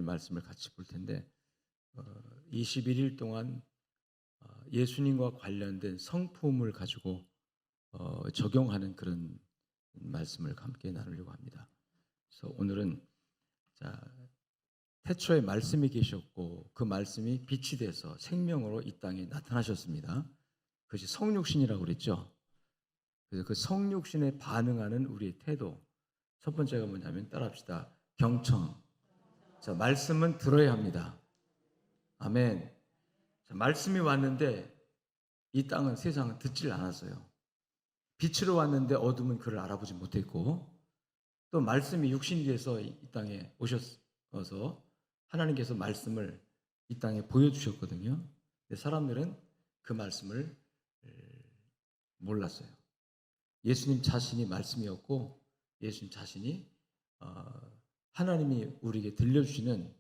말씀을 같이 볼 텐데 21일 동안 예수님과 관련된 성품을 가지고 적용하는 그런 말씀을 함께 나누려고 합니다. 그래서 오늘은 태초에 말씀이 계셨고 그 말씀이 빛이 돼서 생명으로 이 땅에 나타나셨습니다. 그것이 성육신이라고 그랬죠. 그래서 그 성육신에 반응하는 우리의 태도, 첫 번째가 뭐냐면 따라합시다. 경청. 자, 말씀은 들어야 합니다. 아멘. 자, 말씀이 왔는데 이 땅은, 세상은 듣질 않았어요. 빛으로 왔는데 어둠은 그를 알아보지 못했고, 또 말씀이 육신이 돼서 이 땅에 오셔서 하나님께서 말씀을 이 땅에 보여주셨거든요. 근데 사람들은 그 말씀을 몰랐어요. 예수님 자신이 말씀이었고, 예수님 자신이 하나님이 우리에게 들려주시는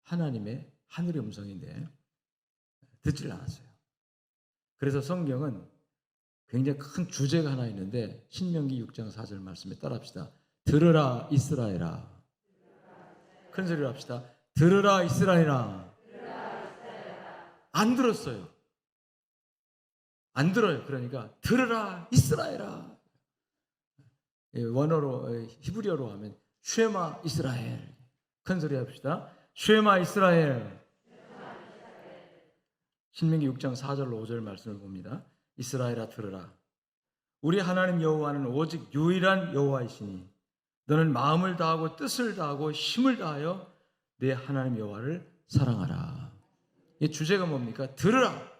하나님의 하늘의 음성인데 듣질 않았어요. 그래서 성경은 굉장히 큰 주제가 하나 있는데 신명기 6장 4절 말씀에 따라합시다. 들으라 이스라엘아. 큰 소리로 합시다. 들으라 이스라엘아. 안 들었어요. 안 들어요. 그러니까 들으라 이스라엘아. 원어로 히브리어로 하면 쉐마 이스라엘. 큰 소리 합시다. 쉐마 이스라엘. 신명기 6장 4절로 5절 말씀을 봅니다. 이스라엘아 들으라. 우리 하나님 여호와는 오직 유일한 여호와이시니 너는 마음을 다하고 뜻을 다하고 힘을 다하여 내 하나님 여호와를 사랑하라. 이 주제가 뭡니까? 들으라.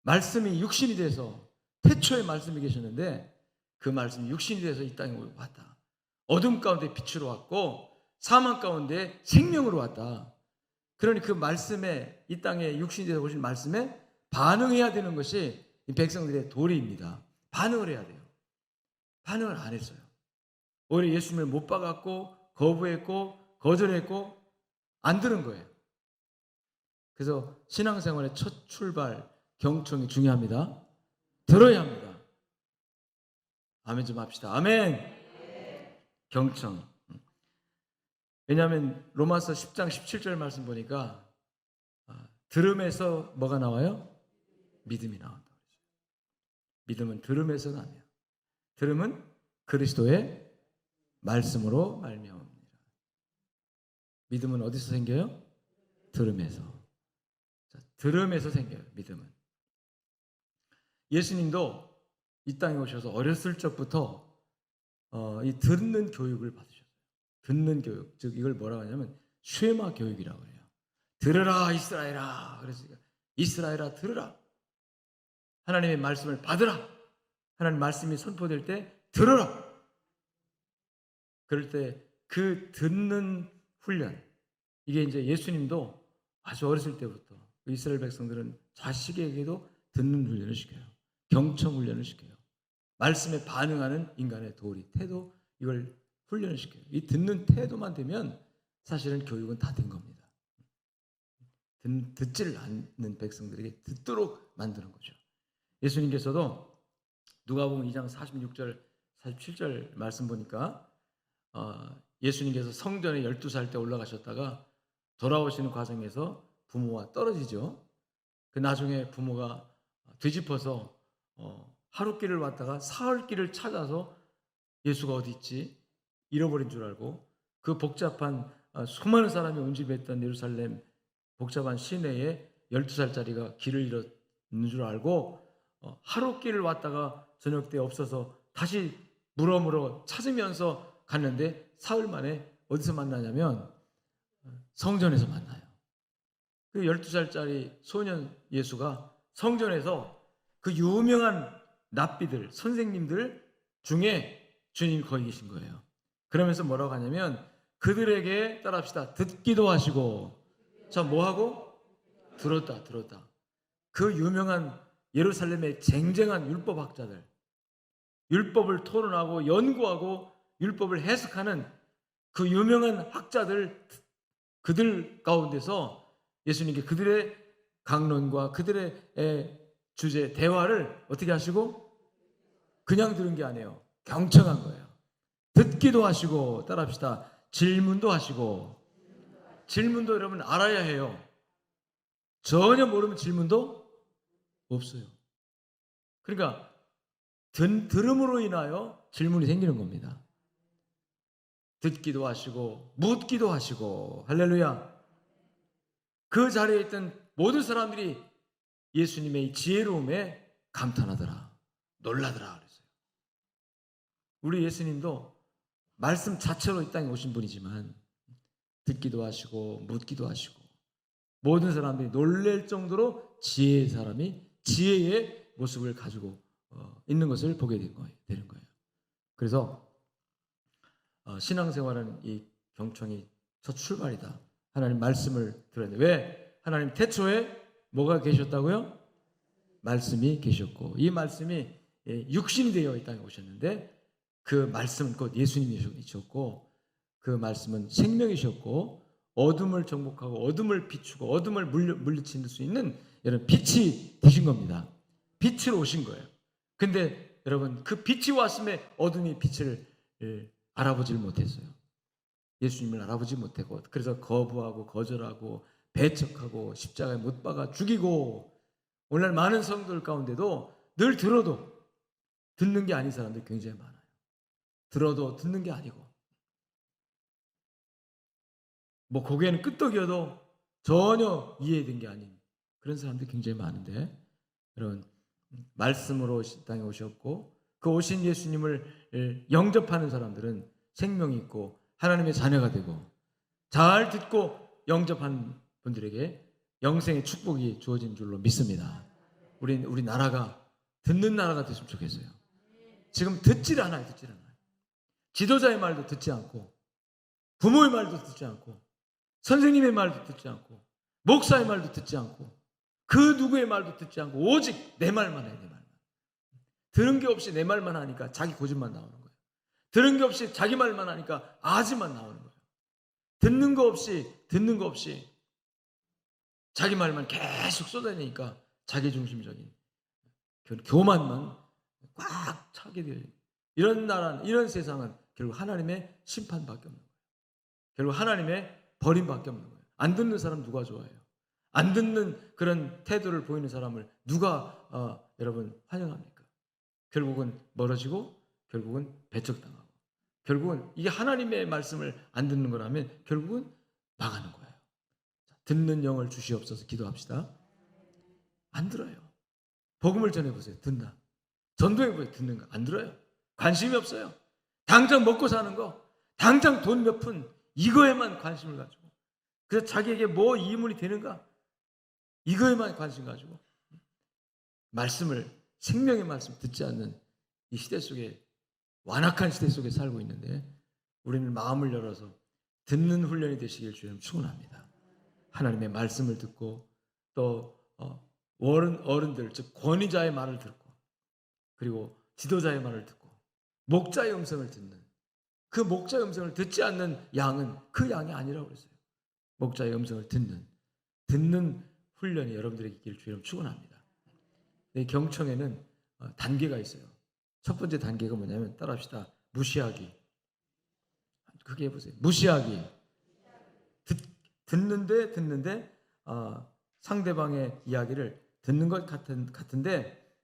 말씀이 육신이 돼서 태초에 말씀이 계셨는데 그 말씀이 육신이 돼서 이 땅에 왔다. 어둠 가운데 빛으로 왔고 사망 가운데 생명으로 왔다. 그러니 그 말씀에, 이 땅에 육신이 돼서 오신 말씀에 반응해야 되는 것이 이 백성들의 도리입니다. 반응을 해야 돼요. 반응을 안 했어요. 오히려 예수님을 못 박았고 거부했고 거절했고 안 들은 거예요. 그래서 신앙생활의 첫 출발 경청이 중요합니다. 들어야 합니다. 아멘 좀 합시다. 아멘. 경청. 왜냐하면 로마서 10장 17절 말씀 보니까 들음에서 뭐가 나와요? 믿음이 나온다. 믿음은 들음에서 나며 들음은 그리스도의 말씀으로 말미암습니다. 믿음은 어디서 생겨요? 들음에서. 들음에서 생겨요. 믿음은. 예수님도 이 땅에 오셔서 어렸을 적부터 이 듣는 교육을 받으셨어요. 듣는 교육, 즉 이걸 뭐라고 하냐면 쉐마 교육이라고 해요. 들으라 이스라엘아. 그래서 이스라엘아 들으라. 하나님의 말씀을 받으라. 하나님 말씀이 선포될 때 들으라. 그럴 때 그 듣는 훈련, 이게 이제 예수님도 아주 어렸을 때부터 이스라엘 백성들은 자식에게도 듣는 훈련을 시켜요. 경청 훈련을 시켜요. 말씀에 반응하는 인간의 도리, 태도, 이걸 훈련을 시켜요. 이 듣는 태도만 되면 사실은 교육은 다 된 겁니다. 듣지를 않는 백성들에게 듣도록 만드는 거죠. 예수님께서도 누가복음 2장 46절 47절 말씀 보니까 예수님께서 성전에 12살 때 올라가셨다가 돌아오시는 과정에서 부모와 떨어지죠. 그 나중에 부모가 뒤집어서 하룻길을 왔다가 사흘길을 찾아서 예수가 어디 있지? 잃어버린 줄 알고 그 복잡한 수많은 사람이 운집했던 예루살렘 복잡한 시내에 12살짜리가 길을 잃었는 줄 알고 하룻길을 왔다가 저녁 때 없어서 다시 물어 찾으면서 갔는데 사흘 만에 어디서 만나냐면 성전에서 만나요. 그 12살짜리 소년 예수가 성전에서 그 유명한 랍비들, 선생님들 중에 주님이 거기 계신 거예요. 그러면서 뭐라고 하냐면 그들에게 따라합시다. 듣기도 하시고 자 뭐하고? 들었다. 그 유명한 예루살렘의 쟁쟁한 율법학자들, 율법을 토론하고 연구하고 율법을 해석하는 그 유명한 학자들, 그들 가운데서 예수님께 그들의 강론과 그들의 주제, 대화를 어떻게 하시고? 그냥 들은 게 아니에요. 경청한 거예요. 듣기도 하시고, 따라합시다. 질문도 하시고, 질문도 여러분 알아야 해요. 전혀 모르면 질문도 없어요. 그러니까 들음으로 인하여 질문이 생기는 겁니다. 듣기도 하시고 묻기도 하시고. 할렐루야. 그 자리에 있던 모든 사람들이 예수님의 지혜로움에 감탄하더라, 놀라더라 그랬어요. 우리 예수님도 말씀 자체로 이 땅에 오신 분이지만 듣기도 하시고 묻기도 하시고 모든 사람들이 놀랄 정도로 지혜의 사람이 지혜의 모습을 가지고 있는 것을 보게 되는 거예요. 그래서 신앙생활은 이 경청이 첫 출발이다. 하나님 말씀을 들어야 돼. 왜? 하나님 태초에 뭐가 계셨다고요? 말씀이 계셨고 이 말씀이 육신이 되어 이 땅에 오셨는데 그 말씀은 곧 예수님이셨고 그 말씀은 생명이셨고 어둠을 정복하고 어둠을 비추고 어둠을 물리칠 수 있는 이런 빛이 되신 겁니다. 빛으로 오신 거예요. 근데 여러분 그 빛이 왔음에 어둠이 빛을 알아보지를 못했어요. 예수님을 알아보지 못하고 그래서 거부하고 거절하고 배척하고 십자가에 못 박아 죽이고 오늘날 많은 성도들 가운데도 늘 들어도 듣는 게 아닌 사람들이 굉장히 많아요. 들어도 듣는 게 아니고 뭐 고개는 끄덕여도 전혀 이해된 게 아닌 그런 사람들이 굉장히 많은데 여러분 말씀으로 땅에 오셨고 그 오신 예수님을 영접하는 사람들은 생명이 있고 하나님의 자녀가 되고 잘 듣고 영접한 분들에게 영생의 축복이 주어진 줄로 믿습니다. 우리 나라가 듣는 나라가 됐으면 좋겠어요. 지금 듣질 않아요. 지도자의 말도 듣지 않고 부모의 말도 듣지 않고 선생님의 말도 듣지 않고 목사의 말도 듣지 않고 그 누구의 말도 듣지 않고 오직 내 말만 해요. 내 말만. 들은 게 없이 내 말만 하니까 자기 고집만 나오는 거예요. 들은 게 없이 자기 말만 하니까 아지만 나오는 거예요. 듣는 거 없이 자기 말만 계속 쏟아내니까 자기중심적인 교만만 꽉 차게 돼요. 이런 나라는 이런 세상은 결국 하나님의 심판밖에 없는 거예요. 결국 하나님의 버림밖에 없는 거예요. 안 듣는 사람 누가 좋아해요? 안 듣는 그런 태도를 보이는 사람을 누가 여러분 환영합니까? 결국은 멀어지고 결국은 배척당하고 결국은 이게 하나님의 말씀을 안 듣는 거라면 결국은 망하는 거예요. 듣는 영을 주시옵소서 기도합시다. 안 들어요. 복음을 전해보세요. 듣나? 전도해보세요. 듣는 거 안 들어요. 관심이 없어요. 당장 먹고 사는 거, 당장 돈 몇 푼 이거에만 관심을 가지고 그래서 자기에게 뭐 이문이 되는가 이거에만 관심 가지고 말씀을 생명의 말씀 듣지 않는 이 시대 속에 완악한 시대 속에 살고 있는데 우리는 마음을 열어서 듣는 훈련이 되시길 주님 축원합니다. 하나님의 말씀을 듣고 또 어른들 즉 권위자의 말을 듣고 그리고 지도자의 말을 듣고 목자의 음성을 듣는 그 목자의 음성을 듣지 않는 양은 그 양이 아니라고 그랬어요. 목자의 음성을 듣는 훈련이 여러분들에게 있기를 주님 축원합니다. 이 경청에는 단계가 있어요. 첫 번째 단계가 뭐냐면 따라합시다. 무시하기. 그게 해보세요. 무시하기. 듣는데 상대방의 이야기를 듣는 것 같은데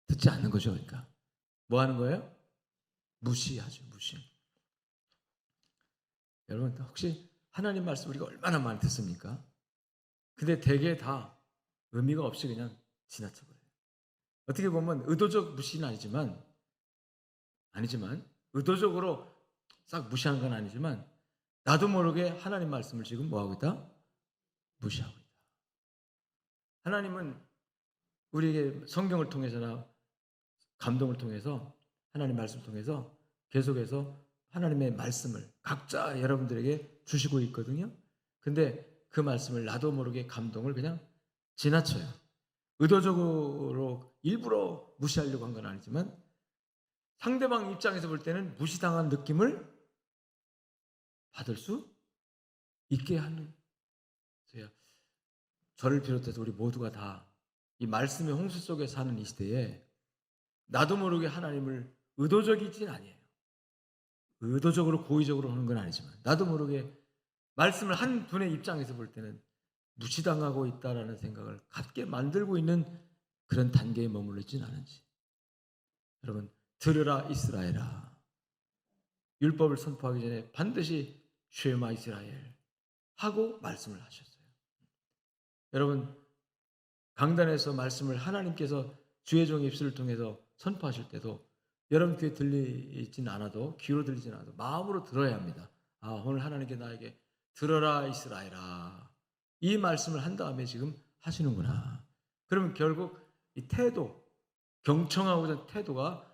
듣지 않는 거죠. 그러니까 뭐 하는 거예요? 무시하죠. 무시. 여러분 혹시 하나님 말씀 우리가 얼마나 많이 듣습니까? 근데 대개 다 의미가 없이 그냥 지나쳐버려요. 어떻게 보면 의도적 무시는 아니지만 의도적으로 싹 무시한 건 아니지만 나도 모르게 하나님 말씀을 지금 뭐하고 있다? 무시하고 있다. 하나님은 우리에게 성경을 통해서나 감동을 통해서 하나님 말씀을 통해서 계속해서 하나님의 말씀을 각자 여러분들에게 주시고 있거든요. 근데 그 말씀을 나도 모르게 감동을 그냥 지나쳐요. 의도적으로 일부러 무시하려고 한 건 아니지만 상대방 입장에서 볼 때는 무시당한 느낌을 받을 수 있게 하는 저를 비롯해서 우리 모두가 다 이 말씀의 홍수 속에 사는 이 시대에 나도 모르게 하나님을 의도적이진 아니에요. 의도적으로 고의적으로 하는 건 아니지만 나도 모르게 말씀을 한 분의 입장에서 볼 때는 무시당하고 있다라는 생각을 갖게 만들고 있는 그런 단계에 머물러 있지는 않은지. 여러분, 들으라 이스라엘아. 율법을 선포하기 전에 반드시 쉐마 이스라엘 하고 말씀을 하셨어요. 여러분, 강단에서 말씀을 하나님께서 주의 종의 입술을 통해서 선포하실 때도 여러분 귀에 들리진 않아도, 귀로 들리진 않아도 마음으로 들어야 합니다. 아, 오늘 하나님께 나에게 들어라 이스라엘아, 이 말씀을 한 다음에 지금 하시는구나. 그러면 결국 이 태도, 경청하고자 하는 태도가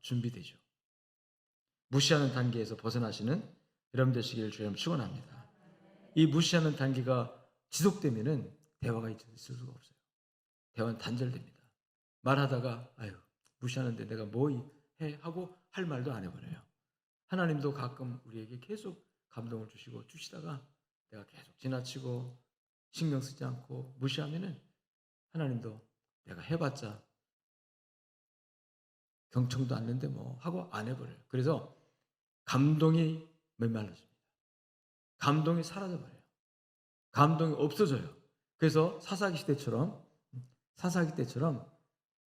준비되죠. 무시하는 단계에서 벗어나시는 여러분 되시기를 주님 축원합니다. 이 무시하는 단계가 지속되면은 대화가 있을 수가 없어요. 대화는 단절됩니다. 말하다가 아유 무시하는데 내가 뭐 해 하고 할 말도 안 해버려요. 하나님도 가끔 우리에게 계속 감동을 주시다가 내가 계속 지나치고 신경 쓰지 않고 무시하면은 하나님도 내가 해봤자 경청도 않는데 뭐 하고 안 해버려요. 그래서 감동이 메말라집니다. 감동이 사라져버려요. 감동이 없어져요. 그래서 사사기 때처럼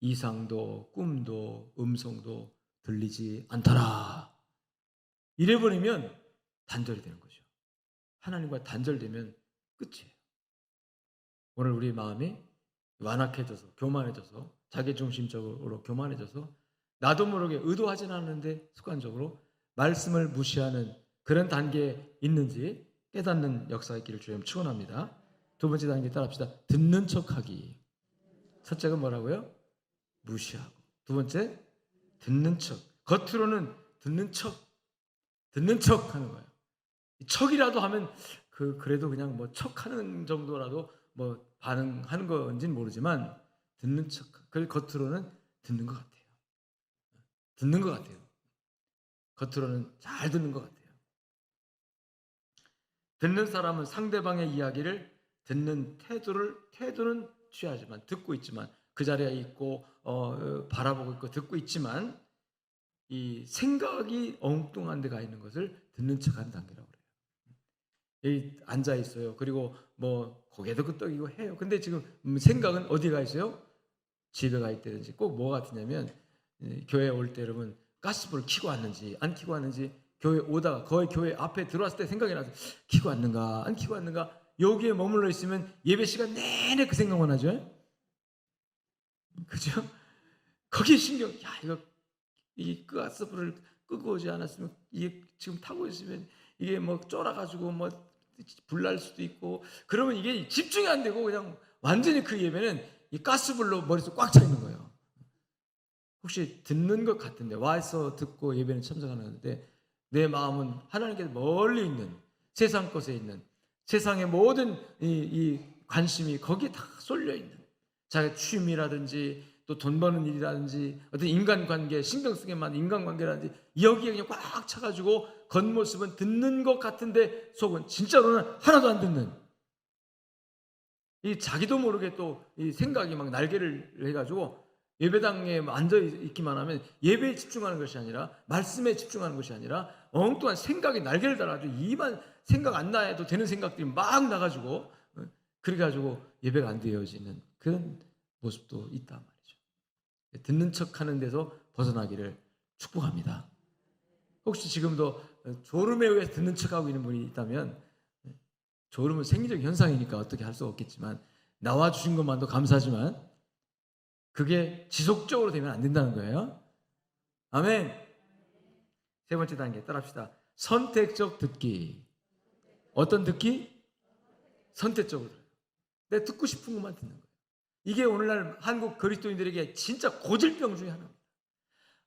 이상도 꿈도 음성도 들리지 않더라. 이래버리면 단절이 되는 거죠. 하나님과 단절되면 끝이에요. 오늘 우리 마음이 완악해져서 교만해져서 자기중심적으로 교만해져서 나도 모르게 의도하진 않는데 습관적으로 말씀을 무시하는 그런 단계에 있는지 깨닫는 역사가 있기를 주님 축원합니다. 두 번째 단계 따라합시다. 듣는 척하기. 첫째가 뭐라고요? 무시하고. 두 번째 듣는 척. 겉으로는 듣는 척 하는 거예요. 척이라도 하면 그래도 그냥 뭐 척하는 정도라도 뭐 반응하는 건지는 모르지만 듣는 척. 그 겉으로는 듣는 것 같아요. 듣는 것 같아요. 겉으로는 잘 듣는 것 같아요. 듣는 사람은 상대방의 이야기를 듣는 태도는 취하지만 듣고 있지만 그 자리에 있고 바라보고 있고 듣고 있지만 이 생각이 엉뚱한 데가 있는 것을 듣는 척하는 단계라고 그래요. 여기 앉아 있어요. 그리고 뭐 고개도 끄덕이고 해요. 근데 지금 생각은 어디가 있어요? 집에 가 있다든지. 꼭 뭐 같으냐면 교회 올 때 여러분 가스불을 켜고 왔는지 안 켜고 왔는지 교회 오다가 거의 교회 앞에 들어왔을 때 생각이 나서 켜고 왔는가 안 켜고 왔는가 여기에 머물러 있으면 예배 시간 내내 그 생각만 하죠. 그죠? 거기에 신경, 이거 이 가스불을 끄고 오지 않았으면 이게 지금 타고 있으면 이게 뭐 쫄아가지고 뭐 불날 수도 있고 그러면 이게 집중이 안 되고 그냥 완전히 그 예배는 이 가스불로 머릿속 꽉 차 있는 거예요. 혹시 듣는 것 같은데 와서 듣고 예배는 참석하는데 내 마음은 하나님께서 멀리 있는 세상 것에 있는 세상의 모든 이 관심이 거기에 다 쏠려 있는 자기 취미라든지 또 돈 버는 일이라든지 어떤 인간관계 신경 쓰게 만든 인간관계라든지 여기에 그냥 꽉 차가지고 겉모습은 듣는 것 같은데 속은 진짜로는 하나도 안 듣는 이 자기도 모르게 또 이 생각이 막 날개를 해가지고 예배당에 앉아 있기만 하면 예배에 집중하는 것이 아니라 말씀에 집중하는 것이 아니라 엉뚱한 생각이 날개를 달아가지고 이만 생각 안 나도 되는 생각들이 막 나가지고 그래가지고 예배가 안 되어지는 그런 모습도 있단 말이죠. 듣는 척하는 데서 벗어나기를 축복합니다. 혹시 지금도 졸음에 의해서 듣는 척하고 있는 분이 있다면 졸음은 생리적 현상이니까 어떻게 할 수가 없겠지만 나와주신 것만도 감사하지만 그게 지속적으로 되면 안 된다는 거예요. 아멘. 세 번째 단계 따라합시다. 선택적 듣기. 어떤 듣기? 선택적으로 들어요. 내가 듣고 싶은 것만 듣는 거예요. 이게 오늘날 한국 그리스도인들에게 진짜 고질병 중에 하나입니다.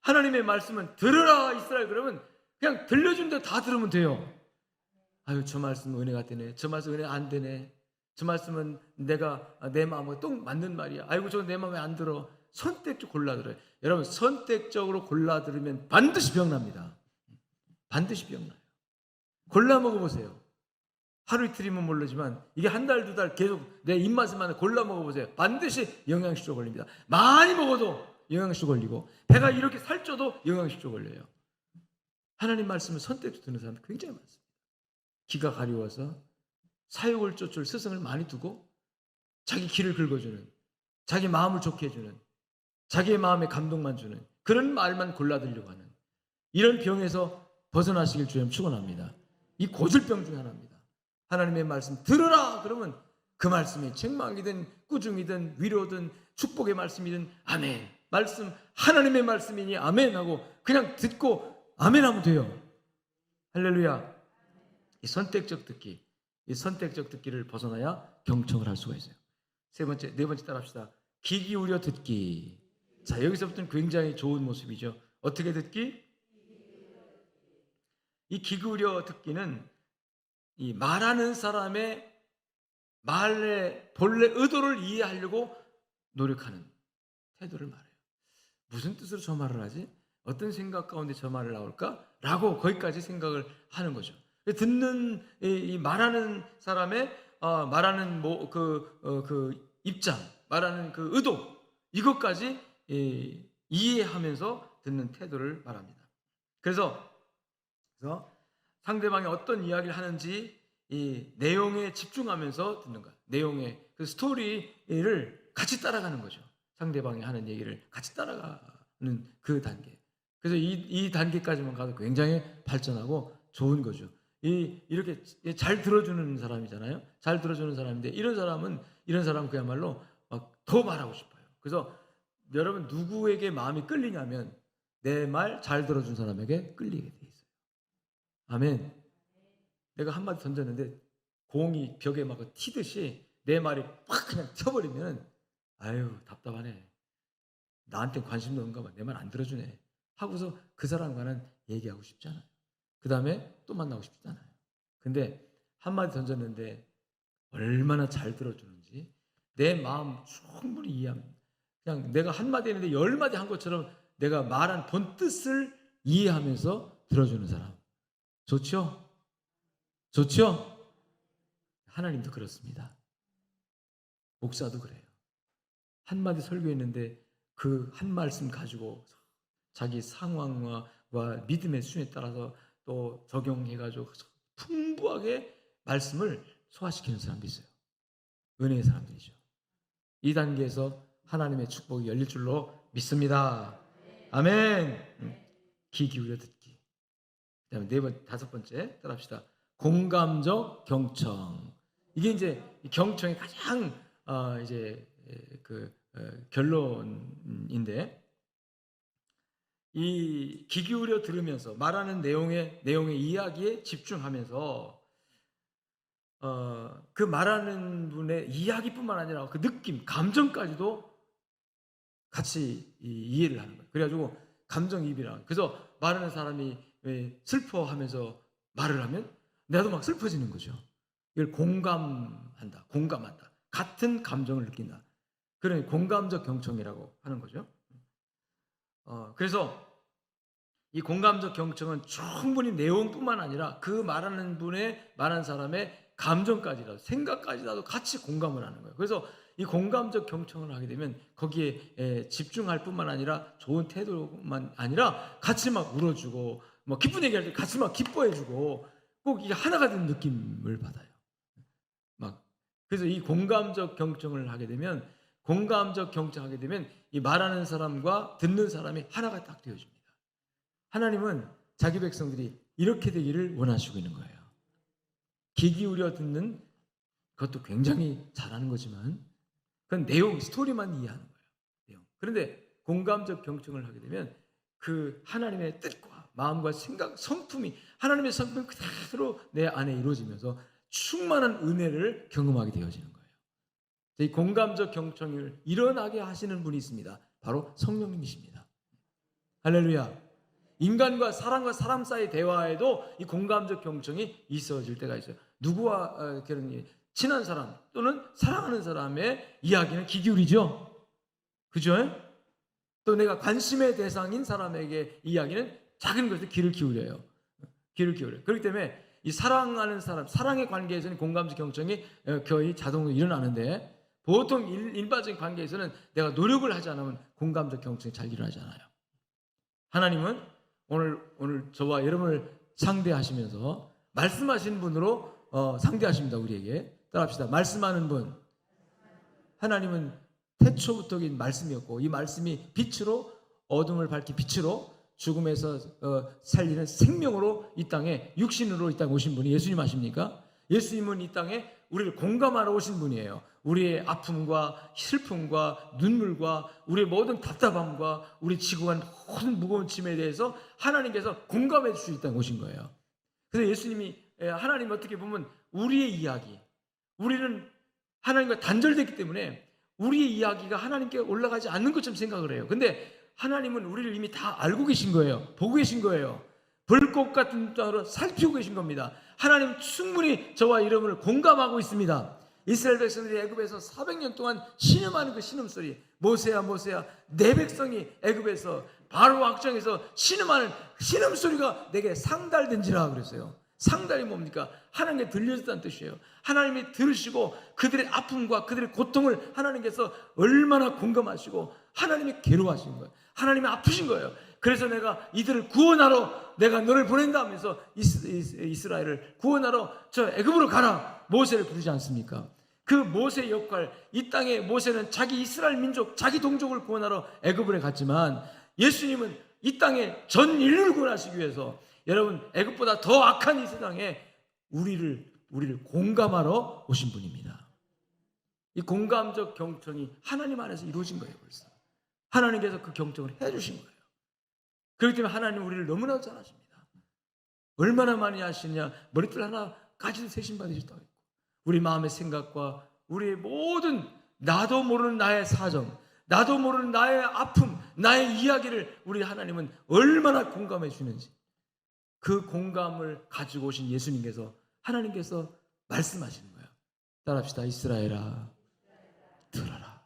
하나님의 말씀은 들으라 이스라엘 그러면 그냥 들려준 대로 다 들으면 돼요. 아유 저 말씀은 은혜가 되네. 저 말씀 은혜 안 되네. 저 말씀은 내가 내 마음에 또 맞는 말이야. 아이고 저거 내 마음에 안 들어. 선택적으로 골라 들어요. 여러분 선택적으로 골라 들으면 반드시 병납니다. 반드시 병나요. 골라 먹어보세요. 하루 이틀이면 모르지만 이게 한 달, 두 달 계속 내 입맛에 맞는 골라 먹어보세요. 반드시 영양실조 걸립니다. 많이 먹어도 영양실조 걸리고 배가 이렇게 살쪄도 영양실조 걸려요. 하나님 말씀을 선택적으로 듣는 사람 굉장히 많습니다. 기가 가리워서 사욕을 쫓을 스승을 많이 두고 자기 길을 긁어주는, 자기 마음을 좋게 해주는, 자기의 마음에 감동만 주는 그런 말만 골라들려고 하는 이런 병에서 벗어나시길 주님 축원합니다. 이 고질병 중 하나입니다. 하나님의 말씀 들으라 그러면 그 말씀이 책망이든 꾸중이든 위로든 축복의 말씀이든 아멘. 말씀 하나님의 말씀이니 아멘 하고 그냥 듣고 아멘 하면 돼요. 할렐루야. 이 선택적 듣기, 이 선택적 듣기를 벗어나야 경청을 할 수가 있어요. 네 번째 따라합시다. 귀 기울여 듣기. 자, 여기서부터는 굉장히 좋은 모습이죠. 어떻게 듣기? 이 귀 기울여 듣기는 이 말하는 사람의 말의 본래 의도를 이해하려고 노력하는 태도를 말해요. 무슨 뜻으로 저 말을 하지? 어떤 생각 가운데 저 말을 나올까? 라고 거기까지 생각을 하는 거죠. 듣는 이 말하는 사람의 말하는 그 입장, 말하는 그 의도 이것까지 이해하면서 듣는 태도를 말합니다. 그래서 상대방이 어떤 이야기를 하는지 이 내용에 집중하면서 듣는 거야. 내용의 그 스토리를 같이 따라가는 거죠. 상대방이 하는 얘기를 같이 따라가는 그 단계. 그래서 이 단계까지만 가도 굉장히 발전하고 좋은 거죠. 이렇게 잘 들어주는 사람이잖아요. 잘 들어주는 사람인데 이런 사람은 그야말로 막 더 말하고 싶어요. 그래서 여러분 누구에게 마음이 끌리냐면 내 말 잘 들어준 사람에게 끌리게 돼 있어요. 아멘. 내가 한마디 던졌는데 공이 벽에 막 튀듯이 내 말이 팍 그냥 튀어버리면 아유 답답하네. 나한테 관심도 없는가 봐. 내 말 안 들어주네. 하고서 그 사람과는 얘기하고 싶잖아요. 그 다음에 또 만나고 싶잖아요. 근데 한마디 던졌는데 얼마나 잘 들어주는지 내 마음 충분히 이해합니다. 그냥 내가 한마디 했는데 10마디 한 것처럼 내가 말한 본 뜻을 이해하면서 들어주는 사람. 좋죠? 좋죠? 하나님도 그렇습니다. 목사도 그래요. 한마디 설교했는데 그 한 말씀 가지고 자기 상황과 믿음의 수준에 따라서 또 적용해가지고 풍부하게 말씀을 소화시키는 사람도 있어요. 은혜의 사람들이죠. 이 단계에서 하나님의 축복이 열릴 줄로 믿습니다. 아멘. 귀 기울여 듣기. 그다음에 다섯 번째 따라합시다. 공감적 경청. 이게 이제 경청의 가장 결론인데 이 귀 기울여 들으면서 말하는 내용의 이야기에 집중하면서 그 말하는 분의 이야기뿐만 아니라 그 느낌, 감정까지도 같이 이해를 하는 거예요. 그래가지고 감정이입이라. 그래서 말하는 사람이 슬퍼하면서 말을 하면 나도 막 슬퍼지는 거죠. 이걸 공감한다. 같은 감정을 느낀다. 그러니 공감적 경청이라고 하는 거죠. 그래서 이 공감적 경청은 충분히 내용뿐만 아니라 그 말하는 사람의 감정까지라도 생각까지라도 같이 공감을 하는 거예요. 그래서 이 공감적 경청을 하게 되면 거기에 집중할 뿐만 아니라 좋은 태도만 아니라 같이 막 울어주고 뭐 기쁜 얘기할 때 같이 막 기뻐해주고 꼭 이게 하나가 된 느낌을 받아요. 그래서 이 공감적 경청을 하게 되면 이 말하는 사람과 듣는 사람이 하나가 딱 되어집니다. 하나님은 자기 백성들이 이렇게 되기를 원하시고 있는 거예요. 귀 기울여 듣는 그것도 굉장히 잘하는 거지만 그건 내용, 스토리만 이해하는 거예요. 그런데 공감적 경청을 하게 되면 그 하나님의 뜻과 마음과 생각, 하나님의 성품이 그대로 내 안에 이루어지면서 충만한 은혜를 경험하게 되어지는 거예요. 이 공감적 경청을 일어나게 하시는 분이 있습니다. 바로 성령님이십니다. 할렐루야. 인간과 사람 사이의 대화에도 이 공감적 경청이 있어질 때가 있어요. 누구와 친한 사람 또는 사랑하는 사람의 이야기는 귀 기울이죠. 그죠? 또 내가 관심의 대상인 사람에게 이야기는 작은 것에 귀를 기울여요. 그렇기 때문에 이 사랑하는 사람, 사랑의 관계에서는 공감적 경청이 거의 자동으로 일어나는데 보통 일반적인 관계에서는 내가 노력을 하지 않으면 공감적 경청이 잘 일어나지 않아요. 하나님은 오늘 저와 여러분을 상대하시면서 말씀하신 분으로 상대하십니다. 우리에게 따라합시다. 말씀하는 분. 하나님은 태초부터인 말씀이었고, 이 말씀이 빛으로, 어둠을 밝히 빛으로, 죽음에서 살리는 생명으로 이 땅에, 육신으로 이 땅에 오신 분이 예수님 아십니까? 예수님은 이 땅에 우리를 공감하러 오신 분이에요. 우리의 아픔과 슬픔과 눈물과 우리의 모든 답답함과 우리 지고 간 모든 무거운 짐에 대해서 하나님께서 공감해 주실 이 땅에 오신 거예요. 그래서 예수님이, 하나님 어떻게 보면 우리의 이야기, 우리는 하나님과 단절됐기 때문에 우리의 이야기가 하나님께 올라가지 않는 것처럼 생각을 해요. 근데 하나님은 우리를 이미 다 알고 계신 거예요. 보고 계신 거예요. 불꽃 같은 땅으로 살피고 계신 겁니다. 하나님 충분히 저와 여러분을 공감하고 있습니다. 이스라엘 백성들이 애굽에서 400년 동안 신음하는 그 신음소리, 모세야 모세야 내 백성이 애굽에서 바로 왕정에서 신음하는 신음소리가 내게 상달된지라 그랬어요. 상달이 뭡니까? 하나님께 들려졌다는 뜻이에요. 하나님이 들으시고 그들의 아픔과 그들의 고통을 하나님께서 얼마나 공감하시고 하나님이 괴로워하신 거예요. 하나님이 아프신 거예요. 그래서 내가 이들을 구원하러 내가 너를 보낸다 하면서 이스라엘을 구원하러 저 애굽으로 가라, 모세를 부르지 않습니까? 그 모세의 역할, 이 땅에 모세는 자기 이스라엘 민족, 자기 동족을 구원하러 애굽으로 갔지만 예수님은 이 땅에 전 인류를 구원하시기 위해서, 여러분, 애굽보다 더 악한 이 세상에 우리를 공감하러 오신 분입니다. 이 공감적 경청이 하나님 안에서 이루어진 거예요. 벌써 하나님께서 그 경청을 해주신 거예요. 그렇기 때문에 하나님 우리를 너무나 잘 아십니다. 얼마나 많이 아시냐, 머리털 하나까지도 세심받으셨다고 했고, 우리 마음의 생각과 우리의 모든 나도 모르는 나의 사정, 나도 모르는 나의 아픔, 나의 이야기를 우리 하나님은 얼마나 공감해 주는지, 그 공감을 가지고 오신 예수님께서, 하나님께서 말씀하시는 거예요. 따라합시다. 이스라엘아, 들어라.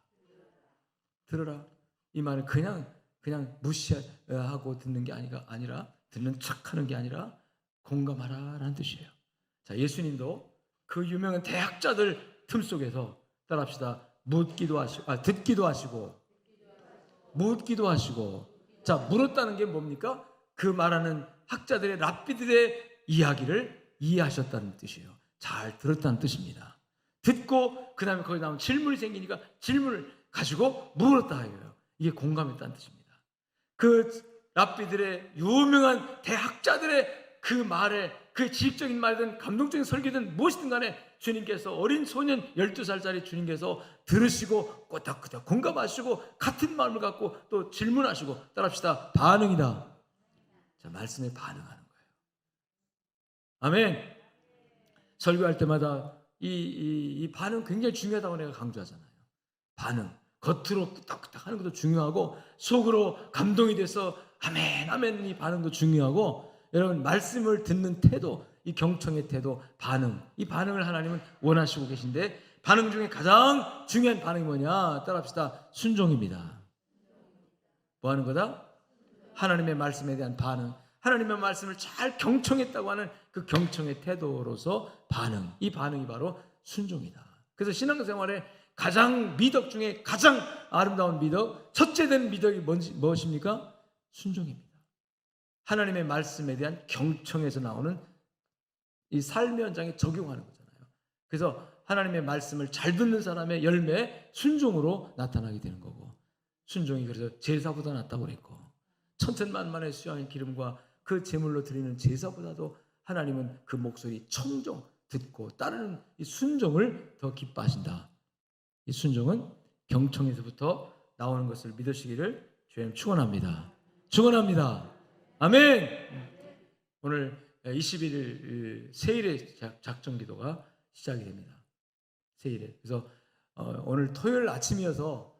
들어라. 이 말은 그냥 무시하고 듣는 게 아니라, 듣는 척하는 게 아니라 공감하라라는 뜻이에요. 자, 예수님도 그 유명한 대학자들 틈 속에서, 따라합시다, 듣기도 하시고 묻기도 하시고. 자, 물었다는 게 뭡니까? 그 말하는 학자들의 랍비들의 이야기를 이해하셨다는 뜻이에요. 잘 들었다는 뜻입니다. 듣고 그 다음에 거기 나오면 질문이 생기니까 질문을 가지고 물었다 하여요. 이게 공감했다는 뜻입니다. 그 랍비들의 유명한 대학자들의 그 말에, 그 지식적인 말이든 감동적인 설교든 무엇이든 간에 주님께서 어린 소년 12살짜리 주님께서 들으시고 꼬닥꼬닥 공감하시고 같은 마음을 갖고 또 질문하시고, 따라합시다, 반응이다. 자, 말씀에 반응하는 거예요. 아멘. 설교할 때마다 이 반응 굉장히 중요하다고 내가 강조하잖아요. 반응. 겉으로 끄덕끄덕 하는 것도 중요하고 속으로 감동이 돼서 아멘 아멘 이 반응도 중요하고, 여러분, 말씀을 듣는 태도, 이 경청의 태도, 반응, 이 반응을 하나님은 원하시고 계신데, 반응 중에 가장 중요한 반응이 뭐냐? 따라합시다. 순종입니다. 뭐 하는 거다? 하나님의 말씀에 대한 반응, 하나님의 말씀을 잘 경청했다고 하는 그 경청의 태도로서 반응, 이 반응이 바로 순종이다. 그래서 신앙생활에 가장 미덕 중에 가장 아름다운 미덕, 첫째 된 미덕이 무엇입니까? 순종입니다. 하나님의 말씀에 대한 경청에서 나오는 이 삶의 현장에 적용하는 거잖아요. 그래서 하나님의 말씀을 잘 듣는 사람의 열매, 순종으로 나타나게 되는 거고, 순종이 그래서 제사보다 낫다고 그랬고, 천천만만의 수양의 기름과 그 제물로 드리는 제사보다도 하나님은 그 목소리 청종, 듣고 따르는 이 순종을 더 기뻐하신다. 이 순종은 경청에서부터 나오는 것을 믿으시기를 주님 축원합니다. 축원합니다. 아멘. 오늘 21일 세일의 작정기도가 시작이 됩니다. 세일에. 그래서 오늘 토요일 아침이어서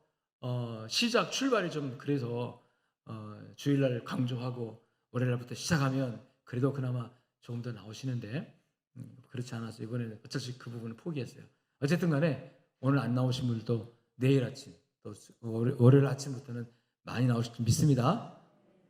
시작 출발이 좀 그래서 주일날 강조하고 월요일날부터 시작하면 그래도 그나마 조금 더 나오시는데, 그렇지 않아서 이번에는 어쩔 수 없이 그 부분을 포기했어요. 어쨌든 간에 오늘 안 나오신 분들도 내일 아침, 또 월요일 아침부터는 많이 나오실 줄 믿습니다.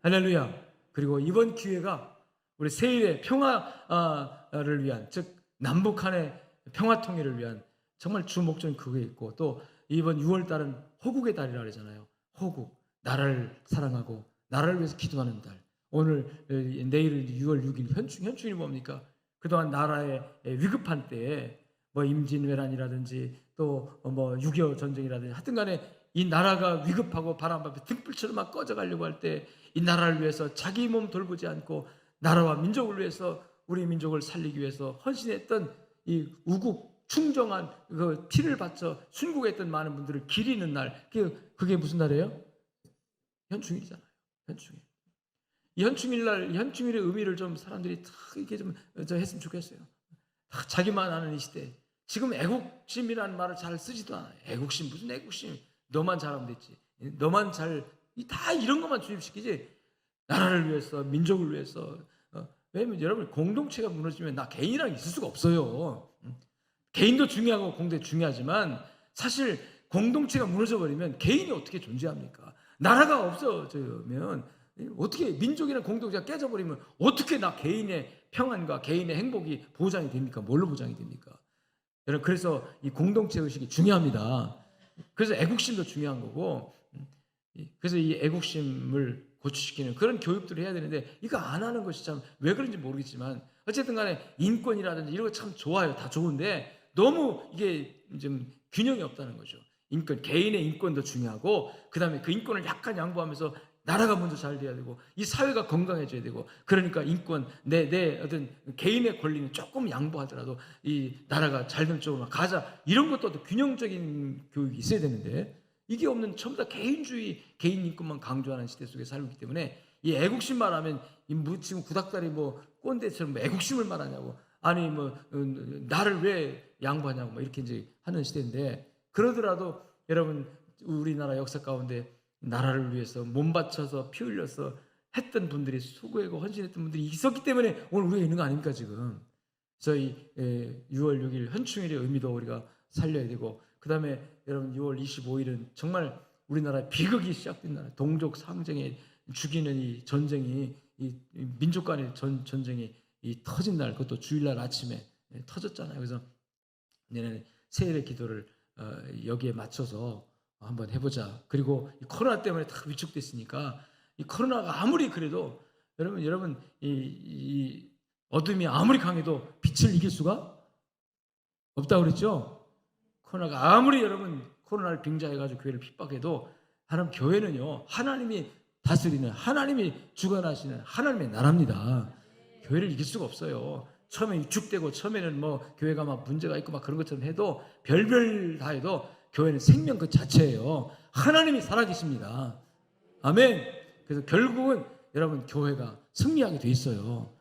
할렐루야. 그리고 이번 기회가 우리 세일의 평화를 위한, 즉 남북한의 평화 통일을 위한 정말 주 목적인 그게 있고, 또 이번 6월 달은 호국의 달이라 그러잖아요. 호국, 나라를 사랑하고 나라를 위해서 기도하는 달. 오늘 내일은 6월 6일 현충일이 뭡니까? 그동안 나라의 위급한 때에 뭐 임진왜란이라든지 또 뭐 6.25 전쟁이라든지 하여튼간에 이 나라가 위급하고 바람 앞에 등불처럼 막 꺼져가려고 할 때 이 나라를 위해서 자기 몸 돌보지 않고 나라와 민족을 위해서 우리 민족을 살리기 위해서 헌신했던 이 우국 충정한 그 피를 바쳐 순국했던 많은 분들을 기리는 날, 그게 무슨 날이에요? 현충일이잖아요. 현충일. 이 현충일날, 현충일의 의미를 좀 사람들이 다 이렇게 좀 했으면 좋겠어요. 다 자기만 아는 이 시대. 지금 애국심이라는 말을 잘 쓰지도 않아요. 애국심, 무슨 애국심? 너만 잘하면 됐지. 너만 잘, 다 이런 것만 주입시키지. 나라를 위해서, 민족을 위해서. 왜냐면 여러분, 공동체가 무너지면 나 개인이랑 있을 수가 없어요. 개인도 중요하고 공동체 중요하지만 사실 공동체가 무너져버리면 개인이 어떻게 존재합니까? 나라가 없어지면 어떻게, 민족이나 공동체가 깨져버리면 어떻게 나 개인의 평안과 개인의 행복이 보장이 됩니까? 뭘로 보장이 됩니까? 여러분, 그래서 이 공동체 의식이 중요합니다. 그래서 애국심도 중요한 거고, 그래서 이 애국심을 고취시키는 그런 교육들을 해야 되는데 이거 안 하는 것이 참 왜 그런지 모르겠지만 어쨌든 간에 인권이라든지 이런 거 참 좋아요. 다 좋은데 너무 이게 좀 균형이 없다는 거죠. 인권, 개인의 인권도 중요하고 그 다음에 그 인권을 약간 양보하면서 나라가 먼저 잘 돼야 되고 이 사회가 건강해져야 되고, 그러니까 인권, 내 어떤 개인의 권리는 조금 양보하더라도 이 나라가 잘 되는 쪽으로 가자, 이런 것도 균형적인 교육이 있어야 되는데 이게 없는, 전부 다 개인주의, 개인 인권만 강조하는 시대 속에 살고 있기 때문에 이 애국심 말하면 지금 구닥다리 뭐 꼰대처럼 애국심을 말하냐고, 아니 뭐 나를 왜 양보하냐고 뭐 이렇게 이제 하는 시대인데, 그러더라도 여러분 우리나라 역사 가운데 나라를 위해서 몸 바쳐서 피 흘려서 했던 분들이, 수고하고 헌신했던 분들이 있었기 때문에 오늘 우리가 있는 거 아닙니까 지금. 저희 6월 6일 현충일의 의미도 우리가 살려야 되고, 그 다음에 여러분 6월 25일은 정말 우리나라의 비극이 시작된 날, 동족 상쟁에 죽이는 이 전쟁이, 이 민족 간의 전쟁이 이 터진 날, 그것도 주일날 아침에 터졌잖아요. 그래서 내년에 세일의 기도를 여기에 맞춰서 한번 해보자. 그리고 이 코로나 때문에 다 위축됐으니까 이 코로나가 아무리 그래도 여러분 이 어둠이 아무리 강해도 빛을 이길 수가 없다고 그랬죠. 코로나가 아무리 여러분 코로나를 빙자해가지고 교회를 핍박해도 하나님, 교회는요 하나님이 다스리는, 하나님이 주관하시는 하나님의 나라입니다. 교회를 이길 수가 없어요. 처음에 위축되고 처음에는 뭐 교회가 막 문제가 있고 막 그런 것처럼 해도 별별 다 해도 교회는 생명 그 자체예요. 하나님이 살아계십니다. 아멘. 그래서 결국은 여러분 교회가 승리하게 돼 있어요.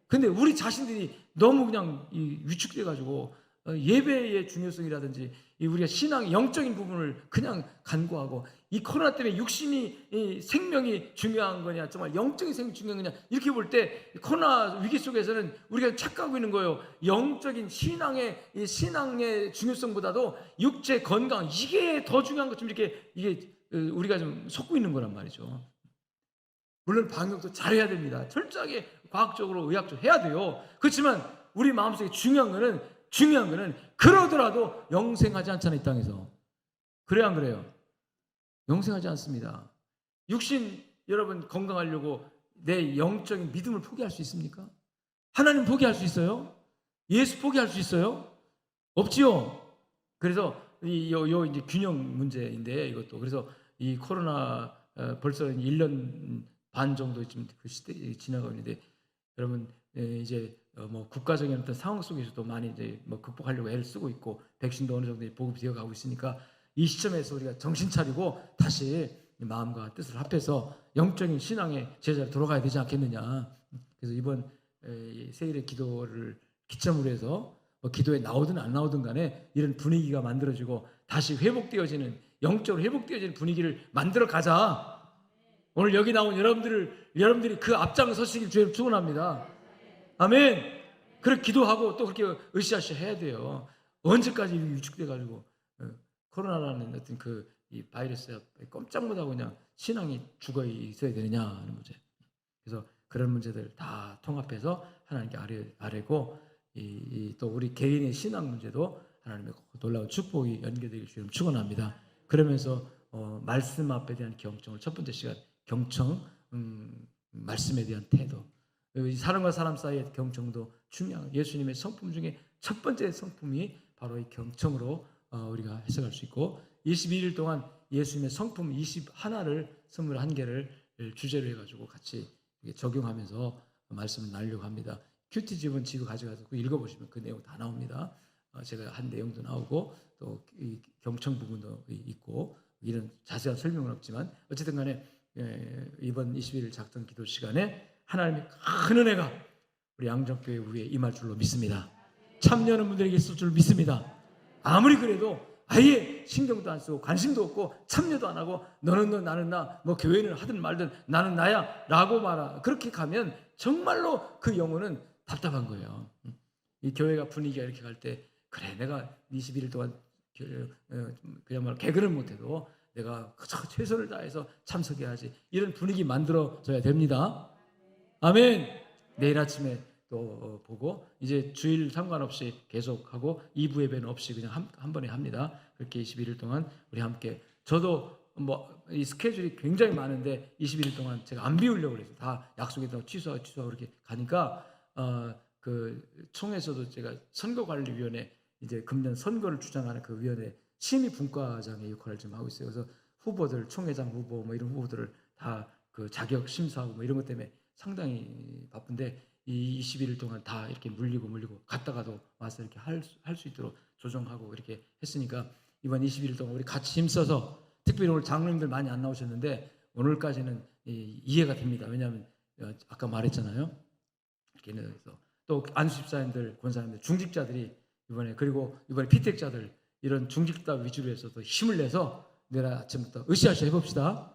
근데 우리 자신들이 너무 그냥 위축돼 가지고 예배의 중요성이라든지 우리가 신앙의 영적인 부분을 그냥 간과하고, 이 코로나 때문에 육신이 생명이 중요한 거냐, 정말 영적인 생명이 중요한 거냐, 이렇게 볼 때 코로나 위기 속에서는 우리가 착각하고 있는 거예요. 영적인 신앙의 중요성보다도 육체 건강, 이게 더 중요한 것처럼 이게 우리가 좀 속고 있는 거란 말이죠. 물론 방역도 잘해야 됩니다. 철저하게 과학적으로 의학적으로 해야 돼요. 그렇지만 우리 마음속에 중요한 거는 그러더라도 영생하지 않잖아요, 이 땅에서. 그래야 안 그래요? 영생하지 않습니다. 육신 여러분 건강하려고 내 영적인 믿음을 포기할 수 있습니까? 하나님 포기할 수 있어요? 예수 포기할 수 있어요? 없지요. 그래서 요 이제 균형 문제인데, 이것도 그래서 이 코로나 벌써 1년 반 정도 지금 그 시대 지나가고 있는데, 여러분 이제 뭐 국가적인 어떤 상황 속에서도 많이 이제 뭐 극복하려고 애를 쓰고 있고, 백신도 어느 정도 보급되어 가고 있으니까 이 시점에서 우리가 정신 차리고 다시 마음과 뜻을 합해서 영적인 신앙의 제자로 돌아가야 되지 않겠느냐. 그래서 이번 세일의 기도를 기점으로 해서 뭐 기도에 나오든 안 나오든 간에 이런 분위기가 만들어지고 다시 회복되어지는, 영적으로 회복되어지는 분위기를 만들어 가자. 오늘 여기 나온 여러분들이 그 앞장서시길 주님 축원합니다. 아멘. 그렇게 기도하고 또 그렇게 으쌰으쌰 해야 돼요. 언제까지 위축돼가지고 코로나라는 어떤 이 바이러스에 꼼짝 못하고 그냥 신앙이 죽어 있어야 되느냐 하는 문제. 그래서 그런 문제들 다 통합해서 하나님께 아뢰고, 또 우리 개인의 신앙 문제도 하나님의 놀라운 축복이 연결되길 주님 축원합니다. 그러면서 말씀 앞에 대한 경청을, 첫 번째 시간 경청, 말씀에 대한 태도, 이 사람과 사람 사이의 경청도 중요한 예수님의 성품 중에 첫 번째 성품이 바로 이 경청으로 우리가 해석할 수 있고 21일 동안 예수님의 성품 21를 선물 1개를 주제로 해가지고 같이 적용하면서 말씀을 나누려고 합니다. 큐티집은 지금 가져가서 읽어보시면 그 내용 다 나옵니다. 제가 한 내용도 나오고 또 이 경청 부분도 있고 이런 자세한 설명은 없지만 어쨌든 간에 이번 21일 작전 기도 시간에 하나님의 큰 은혜가 우리 양정교회 위에 임할 줄로 믿습니다. 참여하는 분들에게 있을 줄 믿습니다. 아무리 그래도 아예 신경도 안 쓰고 관심도 없고 참여도 안 하고 너는 너 나는 나 뭐 교회는 하든 말든 나는 나야 라고 말하 그렇게 가면 정말로 그 영혼은 답답한 거예요. 이 교회가 분위기가 이렇게 갈 때 그래 내가 21일 동안 그야말로 개그를 못해도 내가 최선을 다해서 참석해야지 이런 분위기 만들어져야 됩니다. 아멘. 내일 아침에 또 보고 이제 주일 상관없이 계속하고 2부 예배는 없이 그냥 한 번에 합니다. 그렇게 21일 동안 우리 함께 저도 뭐 이 스케줄이 굉장히 많은데 21일 동안 제가 안 비우려고 그래서 다 약속했다고 취소하고 이렇게 가니까 그 총에서도 제가 선거관리위원회 이제 금년 선거를 주장하는 그 위원회 심의 분과장의 역할을 좀 하고 있어요. 그래서 후보들 총회장 후보 뭐 이런 후보들을 다 그 자격 심사하고 뭐 이런 것 때문에 상당히 바쁜데 이 21일 동안 다 이렇게 물리고 갔다가도 와서 이렇게 할 수 있도록 조정하고 이렇게 했으니까 이번 21일 동안 우리 같이 힘써서 특별히 오늘 장로님들 많이 안 나오셨는데 오늘까지는 이해가 됩니다. 왜냐하면 아까 말했잖아요. 이렇게 해서 또 안수집사님들, 권사님들, 중직자들이 그리고 이번에 피택자들 이런 중직자 위주로 해서 또 힘을 내서 내일 아침부터 으쌰으쌰 해봅시다.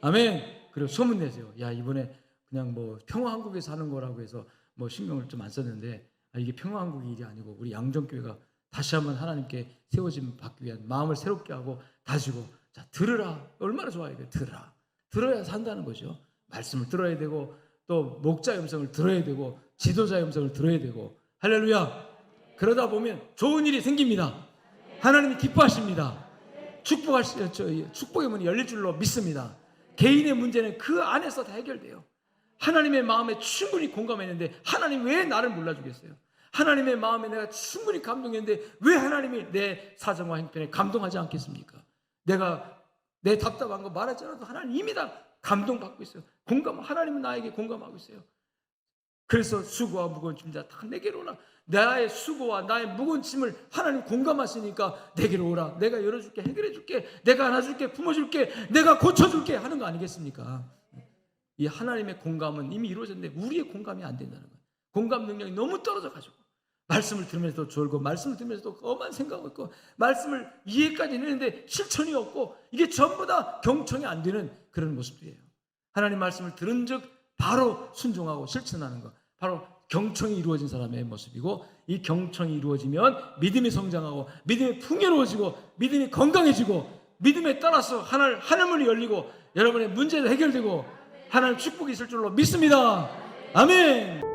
아멘. 그리고 소문 내세요. 야 이번에 그냥 뭐 평화한국에서 하는 거라고 해서 뭐 신경을 좀 안 썼는데 이게 평화한국의 일이 아니고 우리 양정교회가 다시 한번 하나님께 세워짐 받기 위한 마음을 새롭게 하고 다지고 자 들으라. 얼마나 좋아요. 들어야 산다는 거죠. 말씀을 들어야 되고 또 목자의 음성을 들어야 되고 지도자의 음성을 들어야 되고 할렐루야. 그러다 보면 좋은 일이 생깁니다. 하나님이 기뻐하십니다. 축복의 문이 열릴 줄로 믿습니다. 개인의 문제는 그 안에서 다 해결돼요. 하나님의 마음에 충분히 공감했는데 하나님 왜 나를 몰라주겠어요? 하나님의 마음에 내가 충분히 감동했는데 왜 하나님이 내 사정과 행편에 감동하지 않겠습니까? 내가 내 답답한 거 말하지 않아도 하나님 이미 다 감동받고 있어요. 하나님은 나에게 공감하고 있어요. 그래서 수고와 무거운 짐 다 내게로 오라. 나의 수고와 나의 무거운 짐을 하나님 공감하시니까 내게로 오라. 내가 열어줄게, 해결해줄게, 내가 안아줄게, 품어줄게, 내가 고쳐줄게 하는 거 아니겠습니까? 이 하나님의 공감은 이미 이루어졌는데 우리의 공감이 안 된다는 거예요. 공감 능력이 너무 떨어져가지고 말씀을 들으면서도 졸고 말씀을 들으면서도 엄한 생각하고 있고 말씀을 이해까지 했는데 실천이 없고 이게 전부 다 경청이 안 되는 그런 모습이에요. 하나님 말씀을 들은 즉 바로 순종하고 실천하는 것, 바로 경청이 이루어진 사람의 모습이고 이 경청이 이루어지면 믿음이 성장하고 믿음이 풍요로워지고 믿음이 건강해지고 믿음에 따라서 하늘문이 열리고 여러분의 문제도 해결되고 하나님 축복이 있을 줄로 믿습니다. 아멘.